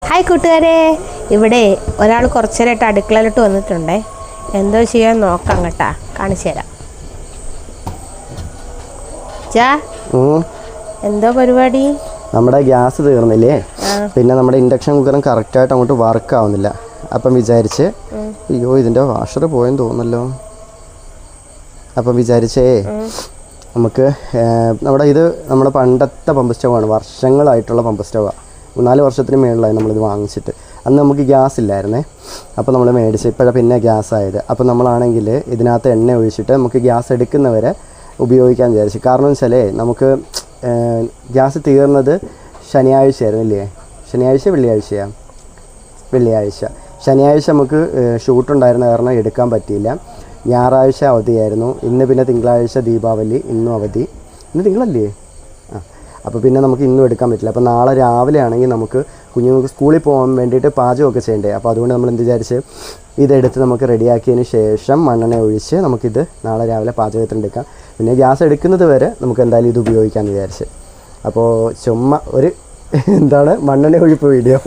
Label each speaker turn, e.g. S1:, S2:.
S1: Hi കൂട്ടുകാരെ, ഇവിടെ ഒരാൾ കുറച്ചേരായിട്ട് അടുക്കളയിലോട്ട് വന്നിട്ടുണ്ടേ. എന്തോ ചെയ്യാൻ നോക്കാം കേട്ടാ, കാണിച്ചു തരാം. എന്തോ പരിപാടി?
S2: നമ്മുടെ ഗ്യാസ് തീർന്നില്ലേ, പിന്നെ നമ്മുടെ ഇൻഡക്ഷൻ കുക്കറും കറക്റ്റായിട്ട് അങ്ങോട്ട് വർക്ക് ആവുന്നില്ല. അപ്പം വിചാരിച്ച് അയ്യോ ഇതിൻ്റെ വാഷർ പോയെന്ന് തോന്നല്ലോ. അപ്പം വിചാരിച്ചേ നമുക്ക് നമ്മുടെ പണ്ടത്തെ പമ്പ് സ്റ്റവാണ്, വർഷങ്ങളായിട്ടുള്ള പമ്പ് സ്റ്റവാണ്. 4 വർഷത്തിന് മേളിലായി നമ്മളിത് വാങ്ങിച്ചിട്ട്. അന്ന് നമുക്ക് ഗ്യാസ് ഇല്ലായിരുന്നേ, അപ്പോൾ നമ്മൾ മേടിച്ച് ഇപ്പോഴാണ് പിന്നെ ഗ്യാസ് ആയത്. അപ്പോൾ നമ്മളാണെങ്കിൽ ഇതിനകത്ത് എണ്ണ ഒഴിച്ചിട്ട് നമുക്ക് ഗ്യാസ് എടുക്കുന്നവരെ ഉപയോഗിക്കാൻ വിചാരിച്ചു. കാരണം വെച്ചാലേ നമുക്ക് ഗ്യാസ് തീർന്നത് ശനിയാഴ്ച ആയിരുന്നില്ലേ, വെള്ളിയാഴ്ച. ശനിയാഴ്ച നമുക്ക് ഷൂട്ടുണ്ടായിരുന്ന കാരണം എടുക്കാൻ പറ്റിയില്ല. ഞായറാഴ്ച അവധിയായിരുന്നു. ഇന്ന് പിന്നെ തിങ്കളാഴ്ച ദീപാവലി, ഇന്നും അവധി. ഇന്ന് തിങ്കളല്ലേ? അപ്പോൾ പിന്നെ നമുക്ക് ഇന്നും എടുക്കാൻ പറ്റില്ല. അപ്പോൾ നാളെ രാവിലെ ആണെങ്കിൽ നമുക്ക് കുഞ്ഞുങ്ങൾക്ക് സ്കൂളിൽ പോകാൻ വേണ്ടിയിട്ട് പാചകമൊക്കെ ചെയ്യണ്ടേ. അപ്പോൾ അതുകൊണ്ട് നമ്മൾ എന്ത് വിചാരിച്ച് ഇതെടുത്ത് നമുക്ക് റെഡിയാക്കിയതിന് ശേഷം മണ്ണെണ്ണ ഒഴിച്ച് നമുക്കിത് നാളെ രാവിലെ പാചകത്തിന് എടുക്കാം. പിന്നെ ഗ്യാസ് എടുക്കുന്നത് വരെ നമുക്ക് എന്തായാലും ഇത് ഉപയോഗിക്കാമെന്ന് വിചാരിച്ച്. അപ്പോൾ ചുമ്മാ ഒരു മണ്ണെണ്ണ ഒഴിപ്പ് വീഡിയോ.